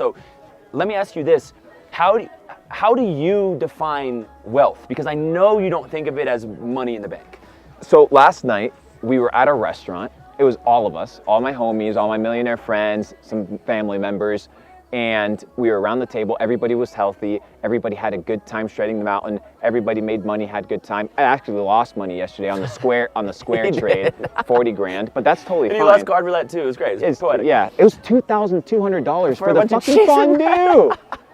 So let me ask you this. How do you define wealth? Because I know you don't think of it as money in the bank. So last night we were at a restaurant. It was all of us, all my homies, all my millionaire friends, some family members, and we were around the table. Everybody was healthy. Everybody had a good time shredding the mountain. Everybody made money, had a good time. I actually lost money yesterday on the square trade, 40 grand, but that's totally And fine. you lost card roulette too. It was great. It's poetic. Yeah, it was $2,200 for a the bunch of fucking cheese and fondue.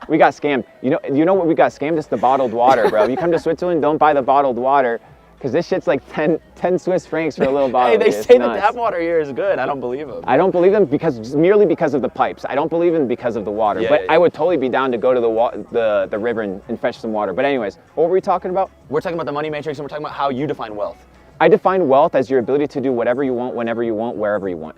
We got scammed. You know what we got scammed? It's the bottled water, bro. You come to Switzerland, don't buy the bottled water, because this shit's like 10 Swiss francs for a little bottle. Hey, they It's say nuts. the tap water here is good. I don't believe them. I don't believe them merely because of the pipes. I don't believe them because of the water. Yeah, but yeah. I would totally be down to go to the river and fetch some water. But anyways, what were we talking about? We're talking about the money matrix, and we're talking about how you define wealth. I define wealth as your ability to do whatever you want, whenever you want, wherever you want.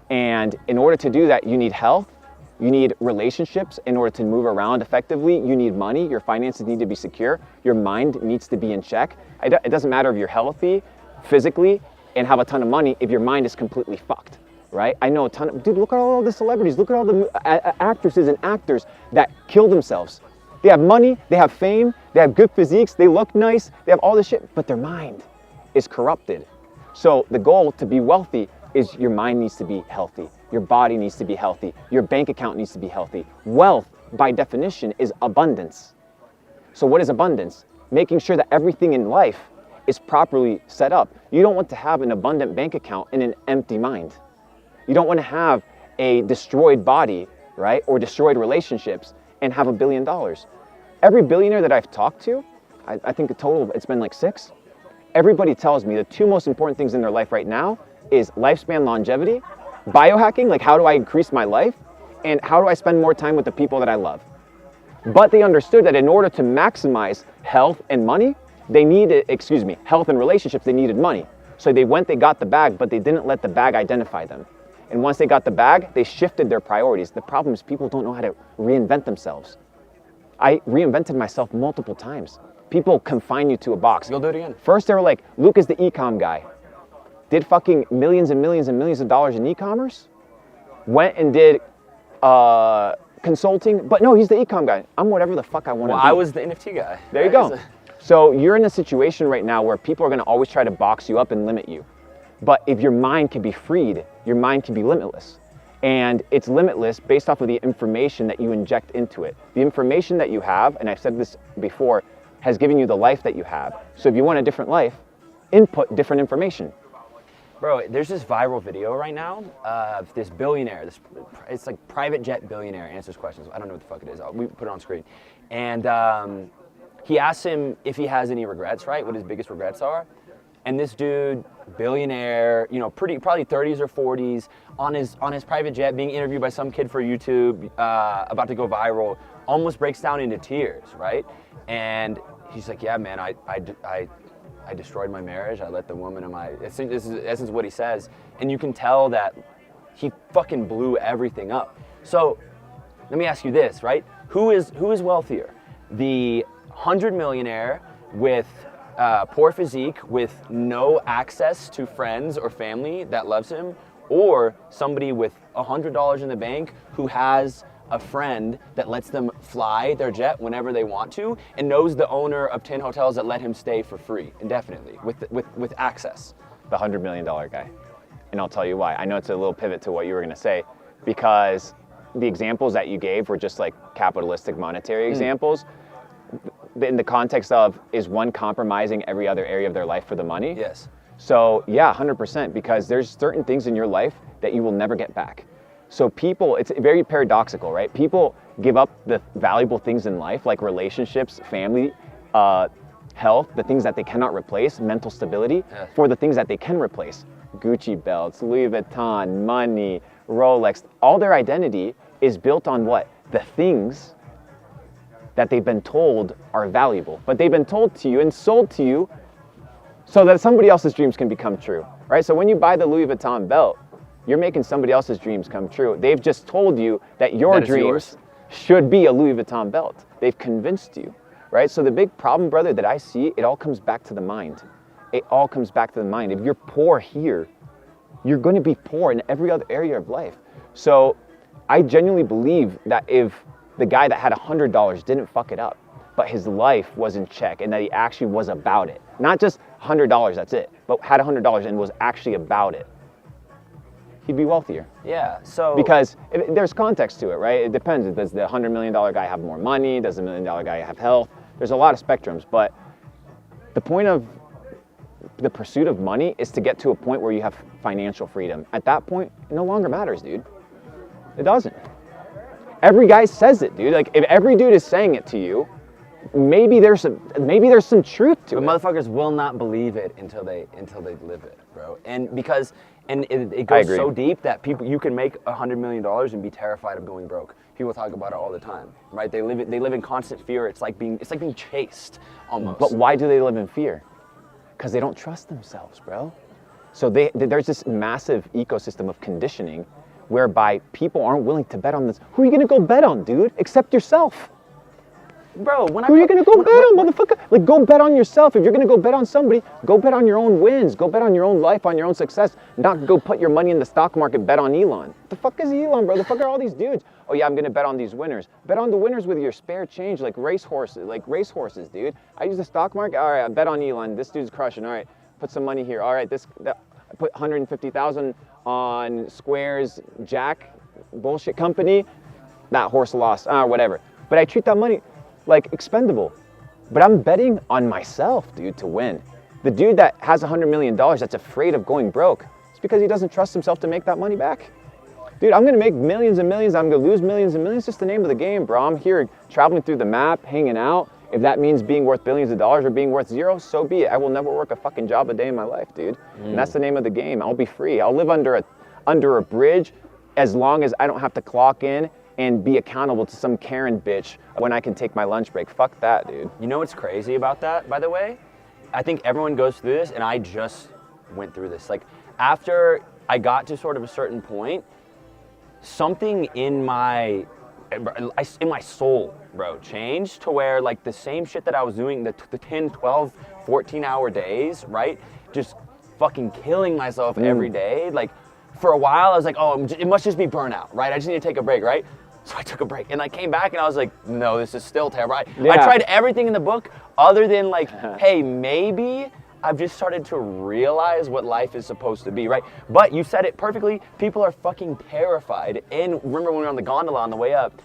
And in order to do that, you need health, you need relationships. In order to move around effectively, you need money. Your finances need to be secure. Your mind needs to be in check. It doesn't matter if you're healthy physically and have a ton of money if your mind is completely fucked, right? I know a ton of, dude, look at all the celebrities, look at all the actresses and actors that kill themselves. They have money, they have fame, they have good physiques, they look nice, they have all this shit, but their mind is corrupted. So the goal to be wealthy is your mind needs to be healthy, your body needs to be healthy, your bank account needs to be healthy. Wealth, by definition, is abundance. So what is abundance? Making sure that everything in life is properly set up. You don't want to have an abundant bank account and an empty mind. You don't want to have a destroyed body, right? Or destroyed relationships and have $1 billion. Every billionaire that I've talked to, I think a total, it's been like 6. Everybody tells me the 2 most important things in their life right now is lifespan longevity, biohacking, like how do I increase my life, and how do I spend more time with the people that I love. But they understood that in order to maximize health and money, they needed, health and relationships, they needed money. So they got the bag, but they didn't let the bag identify them. And once they got the bag, they shifted their priorities. The problem is people don't know how to reinvent themselves. I reinvented myself multiple times. People confine you to a box. You'll do it again. First they were like, Luke is the e-com guy. Did fucking millions and millions and millions of dollars in e-commerce. Went and did consulting, but no, he's the e-com guy. I'm whatever the fuck I want to be. I was the NFT guy. There you go. So you're in a situation right now where people are going to always try to box you up and limit you. But if your mind can be freed, your mind can be limitless. And it's limitless based off of the information that you inject into it. The information that you have, and I've said this before, has given you the life that you have. So if you want a different life, input different information. Bro, there's this viral video right now of this billionaire. It's like private jet billionaire answers questions. I don't know what the fuck it is. We put it on screen. And he asks him if he has any regrets, right? What his biggest regrets are. And this dude, billionaire, probably 30s or 40s, on his private jet, being interviewed by some kid for YouTube, about to go viral, almost breaks down into tears, right? And he's like, yeah, man, I destroyed my marriage. I let the woman in my, this is in essence what he says. And you can tell that he fucking blew everything up. So let me ask you this, right? Who is wealthier? The 100 millionaire with poor physique, with no access to friends or family that loves him, or somebody with $100 in the bank who has a friend that lets them fly their jet whenever they want to, and knows the owner of 10 hotels that let him stay for free indefinitely with access. The $100 million guy. And I'll tell you why. I know it's a little pivot to what you were going to say, because the examples that you gave were just like capitalistic monetary examples. In the context of, is one compromising every other area of their life for the money? Yes. So yeah, 100%, because there's certain things in your life that you will never get back. So people, it's very paradoxical, right? People give up the valuable things in life, like relationships, family, health, the things that they cannot replace, mental stability, for the things that they can replace. Gucci belts, Louis Vuitton, money, Rolex, all their identity is built on what? The things that they've been told are valuable, but they've been told to you and sold to you so that somebody else's dreams can become true, right? So when you buy the Louis Vuitton belt, you're making somebody else's dreams come true. They've just told you that your dreams should be a Louis Vuitton belt. They've convinced you, right? So the big problem, brother, that I see, it all comes back to the mind. It all comes back to the mind. If you're poor here, you're going to be poor in every other area of life. So I genuinely believe that if the guy that had $100 didn't fuck it up, but his life was in check and that he actually was about it, not just $100, that's it, but had $100 and was actually about it, he'd be wealthier. Yeah, so... Because there's context to it, right? It depends. Does the $100 million guy have more money? Does the $1 million guy have health? There's a lot of spectrums, but the point of the pursuit of money is to get to a point where you have financial freedom. At that point, it no longer matters, dude. It doesn't. Every guy says it, dude. Like, if every dude is saying it to you, maybe there's some truth to it. But motherfuckers will not believe it until they live it, bro. And because it goes so deep that you can make $100 million and be terrified of going broke. People talk about it all the time, right? They live in constant fear. It's like being chased almost. But why do they live in fear? Because they don't trust themselves, bro. So there's this massive ecosystem of conditioning whereby people aren't willing to bet on this. Who are you gonna go bet on, dude? Except yourself. Bro, who are you gonna go bet on, motherfucker? Like, go bet on yourself. If you're gonna go bet on somebody, go bet on your own wins. Go bet on your own life, on your own success. Not go put your money in the stock market, bet on Elon. The fuck is Elon, bro? The fuck are all these dudes? Oh yeah, I'm gonna bet on these winners. Bet on the winners with your spare change, like racehorses, dude. I use the stock market. All right, I bet on Elon. This dude's crushing. All right, put some money here. All right, I put 150,000 on Square's Jack bullshit company. That horse lost. Whatever. But I treat that money like expendable. But I'm betting on myself, dude, to win. The dude that has $100 million that's afraid of going broke, it's because he doesn't trust himself to make that money back. Dude, I'm gonna make millions and millions, I'm gonna lose millions and millions, it's just the name of the game, bro. I'm here traveling through the map, hanging out. If that means being worth billions of dollars or being worth zero, so be it. I will never work a fucking job a day in my life, dude. And that's the name of the game. I'll be free. I'll live under a bridge as long as I don't have to clock in and be accountable to some Karen bitch when I can take my lunch break. Fuck that, dude. You know what's crazy about that, by the way? I think everyone goes through this, and I just went through this. Like, after I got to sort of a certain point, something in my soul, bro, changed to where, like, the same shit that I was doing, the 10, 12, 14-hour days, right? Just fucking killing myself every day. Like, for a while, I was like, oh, it must just be burnout, right? I just need to take a break, right? So I took a break, and I came back, and I was like, no, this is still terrible. I tried everything in the book other than, like, hey, maybe I've just started to realize what life is supposed to be, right? But you said it perfectly. People are fucking terrified. And remember when we were on the gondola on the way up,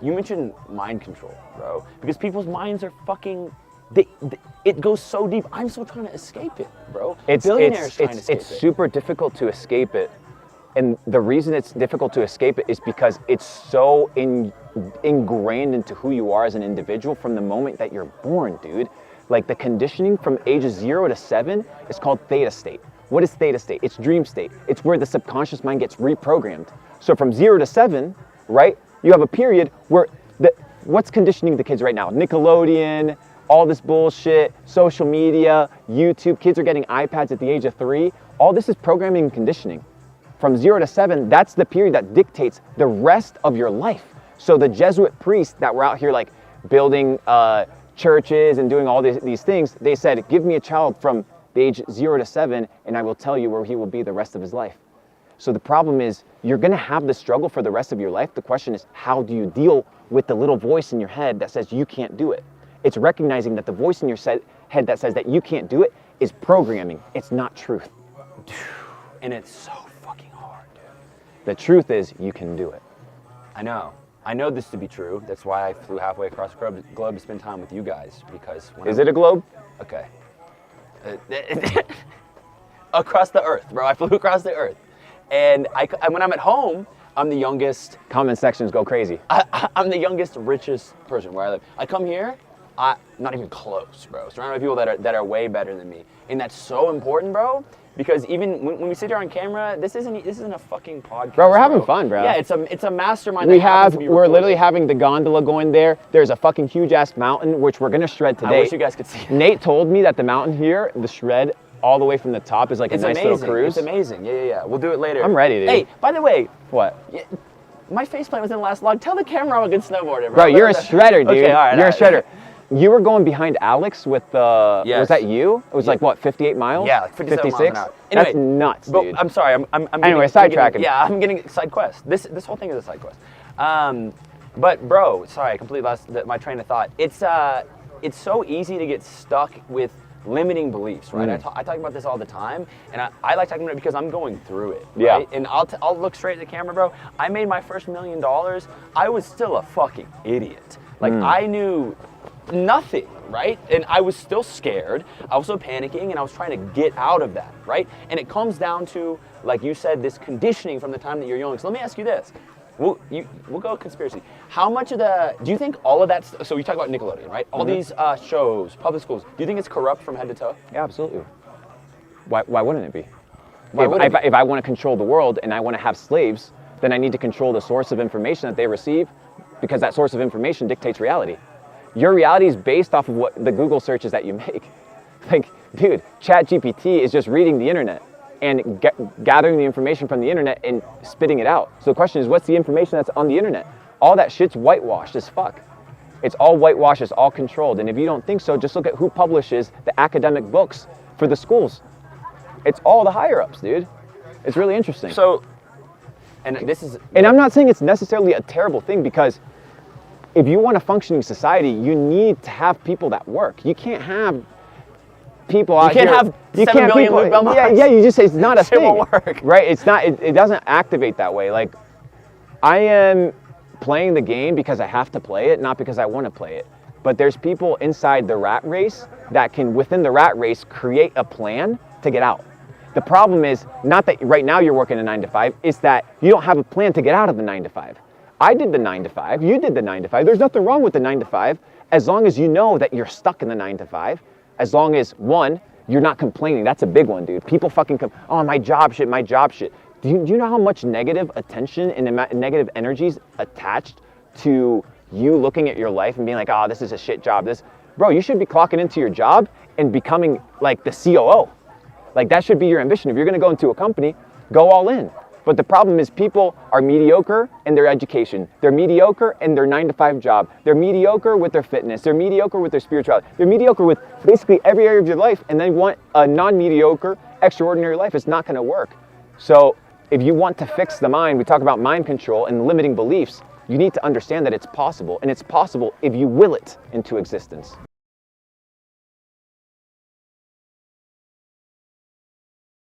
you mentioned mind control, bro. Because people's minds are fucking, it goes so deep. I'm still trying to escape it, bro. Billionaires trying to escape it. It's super difficult to escape it. And the reason it's difficult to escape it is because it's so ingrained into who you are as an individual from the moment that you're born, dude. Like, the conditioning from ages 0 to 7 is called theta state. What is theta state? It's dream state. It's where the subconscious mind gets reprogrammed. So from 0 to 7, right, you have a period where what's conditioning the kids right now? Nickelodeon, all this bullshit, social media, YouTube. Kids are getting iPads at the age of 3. All this is programming and conditioning. From 0 to 7, that's the period that dictates the rest of your life. So the Jesuit priests that were out here, like, building churches and doing all these things, they said, give me a child from the age 0 to 7 and I will tell you where he will be the rest of his life. So the problem is, you're gonna have the struggle for the rest of your life. The question is, how do you deal with the little voice in your head that says you can't do it? It's recognizing that the voice in your head that says that you can't do it is programming. It's not truth. And it's so fucking hard, dude. The truth is, you can do it. I know this to be true. That's why I flew halfway across the globe to spend time with you guys, because Is it a globe? Okay. Across the earth, bro. I flew across the earth. And when I'm at home, I'm the youngest. Comment sections go crazy. I'm the youngest, richest person where I live. I come here, not even close, bro. Surrounded by people that are way better than me. And that's so important, bro. Because even when we sit here on camera, this isn't a fucking podcast. Bro, we're having fun, bro. Yeah, it's a mastermind. We're literally having the gondola going there. There's a fucking huge ass mountain which we're gonna shred today. I wish you guys could see. Nate told me that the mountain here, the shred all the way from the top, is like a nice little cruise. It's amazing. Yeah. We'll do it later. I'm ready, dude. Hey, by the way, what? My faceplant was in the last vlog. Tell the camera I'm a good snowboarder, bro. Bro, you're a shredder, dude. Okay, all right. You're a shredder. You were going behind Alex with the. Yes. Was that you? It was like what, 58 miles? Yeah, like 57 miles an hour. Anyway, That's nuts, but dude. I'm sorry. I'm Anyway, sidetracking. Yeah, I'm getting side quest. This whole thing is a side quest. But bro, sorry, I completely lost my train of thought. It's so easy to get stuck with limiting beliefs, right? I talk about this all the time, and I like talking about it because I'm going through it, right? Yeah. And I'll look straight at the camera, bro. I made my first $1 million. I was still a fucking idiot. Like, I knew nothing, right? And I was still scared. I was still panicking, and I was trying to get out of that, right? And it comes down to, like you said, this conditioning from the time that you're young. So let me ask you this. We'll go conspiracy. How much of do you think all of that, so we talk about Nickelodeon, right? All these shows, public schools, do you think it's corrupt from head to toe? Yeah, absolutely. Why wouldn't it be? If If I want to control the world and I want to have slaves, then I need to control the source of information that they receive, because that source of information dictates reality. Your reality is based off of what the Google searches that you make. Like, dude, ChatGPT is just reading the internet and gathering the information from the internet and spitting it out. So the question is, what's the information that's on the internet? All that shit's whitewashed as fuck. It's all whitewashed, it's all controlled. And if you don't think so, just look at who publishes the academic books for the schools. It's all the higher ups, dude. It's really interesting. So, and this is... And I'm not saying it's necessarily a terrible thing, because if you want a functioning society, you need to have people that work. You can't have people out here. You can't have 7 billion Luke Belmonts. Yeah, you just say it's not a Shit thing. won't work. Right? It's not, it doesn't activate that way. Like, I am playing the game because I have to play it, not because I want to play it. But there's people inside the rat race that can, within the rat race, create a plan to get out. The problem is not that right now you're working a 9 to 5, it's that you don't have a plan to get out of the 9 to 5. I did the 9 to 5, you did the 9 to 5. There's nothing wrong with the 9 to 5 as long as you know that you're stuck in the 9 to 5. As long as, one, you're not complaining. That's a big one, dude. People fucking oh, my job shit, my job shit. Do you know how much negative attention and negative energies attached to you looking at your life and being like, oh, this is a shit job. Bro, you should be clocking into your job and becoming like the COO. Like, that should be your ambition. If you're gonna go into a company, go all in. But the problem is people are mediocre in their education. They're mediocre in their 9 to 5 job. They're mediocre with their fitness. They're mediocre with their spirituality. They're mediocre with basically every area of your life, and they want a non-mediocre, extraordinary life. It's not gonna work. So if you want to fix the mind, we talk about mind control and limiting beliefs, you need to understand that it's possible, and it's possible if you will it into existence.